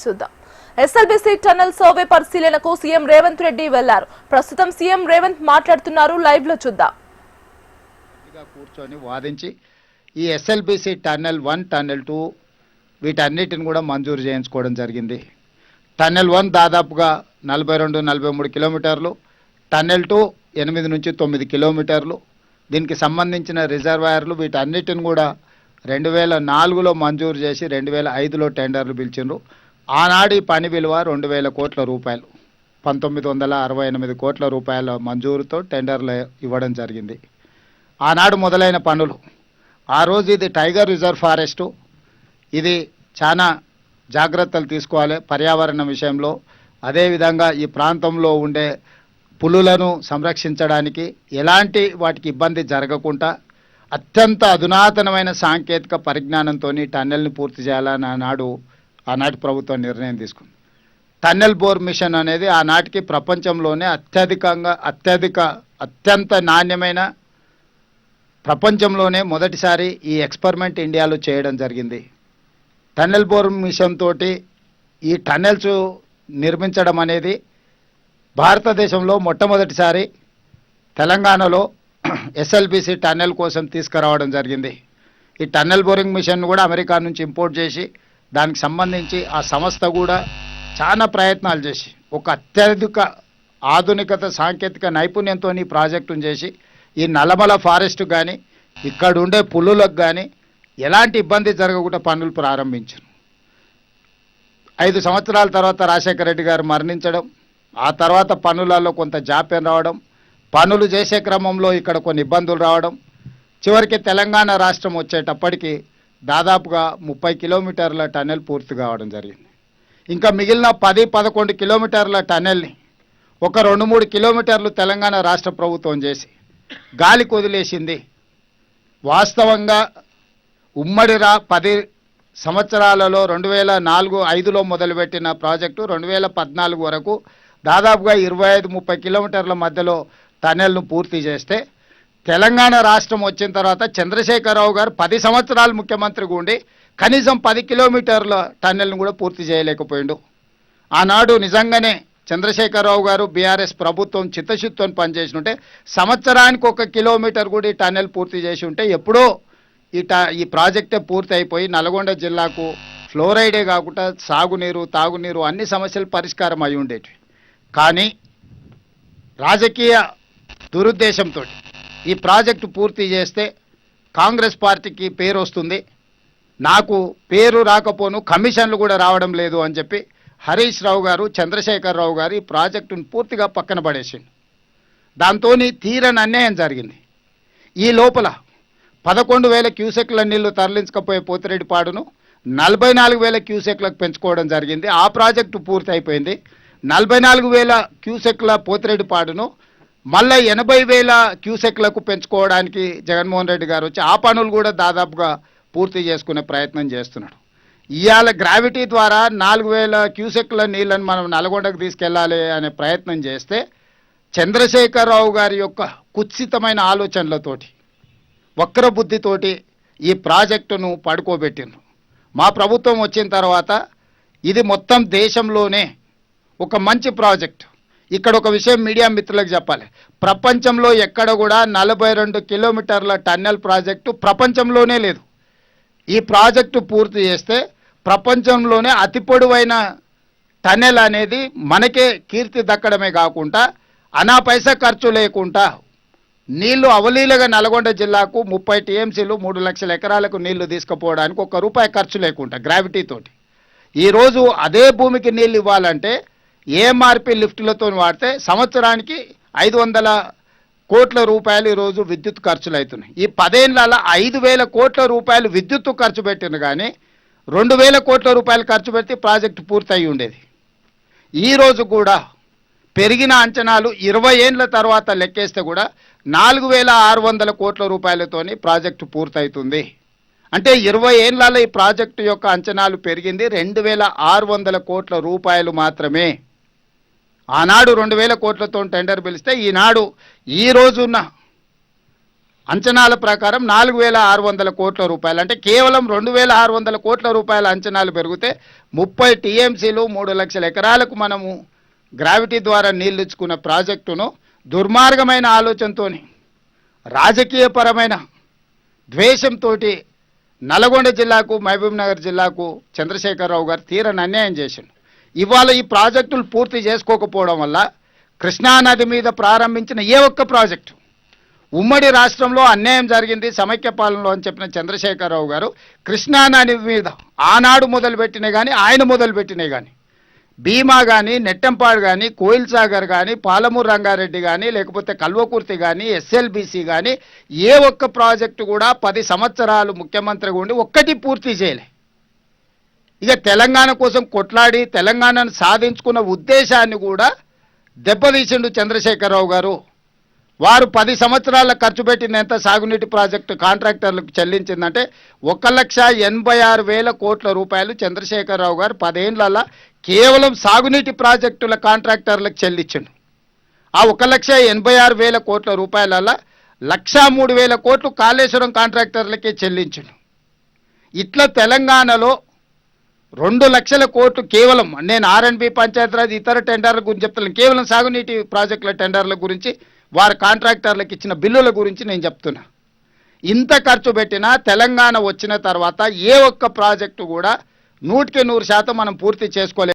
చూద్దాం. SLBC tunnel survey పరిశీలనకు CM Revanth Reddy వెళ్లారు. ప్రస్తుతం సీఎం రేవంత్ మాట్లాడుతున్నారు. లైవ్ లో చూద్దాం. కూర్చొని వాదించి ఈ ఎస్ఎల్బీసీ టన్నల్ 1 టన్నల్ 2 వీటన్నిటిని కూడా మంజూరు చేయించుకోవడం జరిగింది. టన్నల్ 1 దాదాపుగా 42-43 కిలోమీటర్లు, టన్నల్ 2 8 నుంచి 9 కిలోమీటర్లు. దీనికి సంబంధించిన రిజర్వాయర్లు వీటన్నిటిని కూడా 2004లో మంజూరు చేసి 2005లో టెండర్లు పిలిచిండ్రు. ఆనాడు ఈ పని విలువ 2000 కోట్ల రూపాయలు, 1968 కోట్ల రూపాయల మంజూరుతో టెండర్లు ఇవ్వడం జరిగింది. ఆనాడు మొదలైన పనులు. ఆ రోజు ఇది టైగర్ రిజర్వ్ ఫారెస్టు, ఇది చాలా జాగ్రత్తలు తీసుకోవాలి పర్యావరణ విషయంలో. అదేవిధంగా ఈ ప్రాంతంలో ఉండే పులులను సంరక్షించడానికి ఎలాంటి వాటికి ఇబ్బంది జరగకుండా అత్యంత అధునాతనమైన సాంకేతిక పరిజ్ఞానంతో టన్నెల్ని పూర్తి చేయాలని ఆనాటి ప్రభుత్వం నిర్ణయం తీసుకుంది. టన్నెల్ బోర్ మిషన్ అనేది ఆనాటికి ప్రపంచంలోనే అత్యంత నాణ్యమైన, ప్రపంచంలోనే మొదటిసారి ఈ ఎక్స్పెరిమెంట్ ఇండియాలో చేయడం జరిగింది. టన్నెల్ బోర్ మిషన్ తోటి ఈ టన్నెల్స్ నిర్మించడం అనేది భారతదేశంలో మొట్టమొదటిసారి తెలంగాణలో ఎస్ఎల్బీసీ టన్నెల్ కోసం తీసుకురావడం జరిగింది. ఈ టన్నెల్ బోరింగ్ మిషన్ కూడా అమెరికా నుంచి ఇంపోర్ట్ చేసి దానికి సంబంధించి ఆ సంస్థ కూడా చాలా ప్రయత్నాలు చేసి ఒక అత్యధిక ఆధునికత సాంకేతిక నైపుణ్యంతో ఈ ప్రాజెక్టును చేసి ఈ నల్లమల ఫారెస్ట్ కానీ ఇక్కడ ఉండే పులులకు కానీ ఎలాంటి ఇబ్బంది జరగకుండా పనులు ప్రారంభించారు. 5 సంవత్సరాల తర్వాత రాజశేఖర రెడ్డి గారు మరణించడం, ఆ తర్వాత పనులలో కొంత జాప్యం రావడం, పనులు చేసే క్రమంలో ఇక్కడ కొన్ని ఇబ్బందులు రావడం, చివరికి తెలంగాణ రాష్ట్రం వచ్చేటప్పటికి దాదాపుగా 30 కిలోమీటర్ల టన్నెల్ పూర్తి కావడం జరిగింది. ఇంకా మిగిలిన 10-11 కిలోమీటర్ల టన్నెల్ని ఒక 2-3 కిలోమీటర్లు తెలంగాణ రాష్ట్ర ప్రభుత్వం చేసి గాలి కొదిలేసింది. వాస్తవంగా ఉమ్మడి 10 సంవత్సరాలలో 2004-5లో మొదలుపెట్టిన ప్రాజెక్టు 2014 వరకు దాదాపుగా 25-30 కిలోమీటర్ల మధ్యలో టన్నెల్ను పూర్తి చేస్తే, తెలంగాణ రాష్ట్రం వచ్చిన తర్వాత చంద్రశేఖరరావు గారు 10 సంవత్సరాలు ముఖ్యమంత్రిగా ఉండి కనీసం 10 కిలోమీటర్ల టన్నెల్ను కూడా పూర్తి చేయలేకపోయిండు. ఆనాడు నిజంగానే చంద్రశేఖరరావు గారు బీఆర్ఎస్ ప్రభుత్వం చిత్తశుద్ధితో పనిచేసి ఉంటే సంవత్సరానికి 1 కిలోమీటర్ కూడా ఈ టన్నెల్ పూర్తి చేసి ఉంటే ఎప్పుడో ఈ ప్రాజెక్టే పూర్తి అయిపోయి నల్గొండ జిల్లాకు ఫ్లోరైడే కాకుండా సాగునీరు, తాగునీరు అన్ని సమస్యలు పరిష్కారం అయి ఉండేటివి. కానీ రాజకీయ దురుద్దేశంతో ఈ ప్రాజెక్టు పూర్తి చేస్తే కాంగ్రెస్ పార్టీకి పేరు వస్తుంది, నాకు పేరు రాకపోను కమిషన్లు కూడా రావడం లేదు అని చెప్పి హరీష్ రావు గారు, చంద్రశేఖరరావు గారు ఈ ప్రాజెక్టును పూర్తిగా పక్కన పడేసిండు. దాంతో తీరని అన్యాయం జరిగింది. ఈ లోపల 11,000 క్యూసెక్ల నీళ్లు తరలించకపోయే పోతిరెడ్డిపాడును 44,000 క్యూసెక్లకు పెంచుకోవడం జరిగింది. ఆ ప్రాజెక్టు పూర్తి అయిపోయింది. 44,000 క్యూసెక్ల పోతిరెడ్డిపాడును మళ్ళీ 80,000 క్యూసెక్లకు పెంచుకోవడానికి జగన్మోహన్ రెడ్డి గారు వచ్చి ఆ పనులు కూడా దాదాపుగా పూర్తి చేసుకునే ప్రయత్నం చేస్తున్నాడు. ఇవాళ గ్రావిటీ ద్వారా 4,000 క్యూసెక్ల నీళ్ళని మనం నల్గొండకు తీసుకెళ్లాలి అనే ప్రయత్నం చేస్తే చంద్రశేఖరరావు గారి యొక్క కుత్సితమైన ఆలోచనలతోటి, వక్ర బుద్ధితోటి ఈ ప్రాజెక్టును పడుకోబెట్టిండ్రు. మా ప్రభుత్వం వచ్చిన తర్వాత ఇది మొత్తం దేశంలోనే ఒక మంచి ప్రాజెక్టు. ఇక్కడ ఒక విషయం మీడియా మిత్రులకు చెప్పాలి, ప్రపంచంలో ఎక్కడ కూడా 42 కిలోమీటర్ల టన్నెల్ ప్రాజెక్టు ప్రపంచంలోనే లేదు. ఈ ప్రాజెక్టు పూర్తి చేస్తే ప్రపంచంలోనే అతి పొడవైన టన్నెల్ అనేది మనకే కీర్తి దక్కడమే కాకుండా అనా పైసా ఖర్చు లేకుండా నీళ్లు అవలీలగా నల్గొండ జిల్లాకు 30 టీఎంసీలు 3 లక్షల ఎకరాలకు నీళ్లు తీసుకుపోవడానికి ₹1 ఖర్చు లేకుండా గ్రావిటీతోటి ఈరోజు అదే భూమికి నీళ్ళు ఇవ్వాలంటే ఏఎంఆర్పి లిఫ్టులతో వాడితే సంవత్సరానికి 500 కోట్ల రూపాయలు ఈరోజు విద్యుత్ ఖర్చులు అవుతున్నాయి. ఈ 10 ఏళ్లలో 5,000 కోట్ల రూపాయలు విద్యుత్ ఖర్చు పెట్టిన కానీ 2,000 కోట్ల రూపాయలు ఖర్చు పెడితే ప్రాజెక్టు పూర్తయి ఉండేది. ఈరోజు కూడా పెరిగిన అంచనాలు 20 ఏళ్ల తర్వాత లెక్కేస్తే కూడా 4,600 కోట్ల రూపాయలతోని ప్రాజెక్టు పూర్తవుతుంది. అంటే 20 ఏళ్లలో ఈ ప్రాజెక్టు యొక్క అంచనాలు పెరిగింది 2,600 కోట్ల రూపాయలు మాత్రమే. ఆనాడు 2,000 కోట్లతో టెండర్ పిలిస్తే ఈనాడు ఈ రోజున్న అంచనాల ప్రకారం 4,600 కోట్ల రూపాయలు, అంటే కేవలం 2,600 కోట్ల రూపాయల అంచనాలు పెరిగితే 30 టీఎంసీలు 3 లక్షల ఎకరాలకు మనము గ్రావిటీ ద్వారా నీళ్లు ఇచ్చుకున్న ప్రాజెక్టును దుర్మార్గమైన ఆలోచనతోని, రాజకీయపరమైన ద్వేషంతో నల్గొండ జిల్లాకు, మహబూబ్ నగర్ జిల్లాకు చంద్రశేఖరరావు గారు తీరని అన్యాయం చేసిండు. ఇవాళ ఈ ప్రాజెక్టులు పూర్తి చేసుకోకపోవడం వల్ల కృష్ణానది మీద ప్రారంభించిన ఏ ఒక్క ప్రాజెక్టు, ఉమ్మడి రాష్ట్రంలో అన్యాయం జరిగింది సమైక్య పాలనలో అని చెప్పిన చంద్రశేఖరరావు గారు కృష్ణానది మీద ఆనాడు మొదలుపెట్టినాయి కానీ, ఆయన మొదలుపెట్టినాయి కానీ, భీమా కానీ, నెట్టంపాడు కానీ, కోయిల్ సాగర్ కానీ, పాలమూరు రంగారెడ్డి కానీ, లేకపోతే కల్వకుర్తి కానీ, ఎస్ఎల్బీసీ కానీ ఏ ఒక్క ప్రాజెక్టు కూడా 10 సంవత్సరాలు ముఖ్యమంత్రిగా ఉండి ఒక్కటి పూర్తి చేయలే. ఇక తెలంగాణ కోసం కొట్లాడి తెలంగాణను సాధించుకున్న ఉద్దేశాన్ని కూడా దెబ్బతీసిండు చంద్రశేఖరరావు గారు. వారు 10 సంవత్సరాల ఖర్చు పెట్టినంత సాగునీటి ప్రాజెక్టు కాంట్రాక్టర్లకు చెల్లించిందంటే 1,86,000 కోట్ల రూపాయలు చంద్రశేఖరరావు గారు 10 ఏళ్లలో కేవలం సాగునీటి ప్రాజెక్టుల కాంట్రాక్టర్లకు చెల్లించిండు. ఆ 1,86,000 కోట్ల రూపాయలలో 1,03,000 కోట్లు కాళేశ్వరం కాంట్రాక్టర్లకే చెల్లించిండు. ఇట్లా తెలంగాణలో 2 లక్షల కోట్లు కేవలం, నేను ఆర్ఎండ్బి పంచాయతీరాజ్ ఇతర టెండర్ల గురించి చెప్తాను, కేవలం సాగునీటి ప్రాజెక్టుల టెండర్ల గురించి, వారి కాంట్రాక్టర్లకు ఇచ్చిన బిల్లుల గురించి నేను చెప్తున్నా. ఇంత ఖర్చు పెట్టినా తెలంగాణ వచ్చిన తర్వాత ఏ ఒక్క ప్రాజెక్టు కూడా 100% మనం పూర్తి చేసుకోలేదు.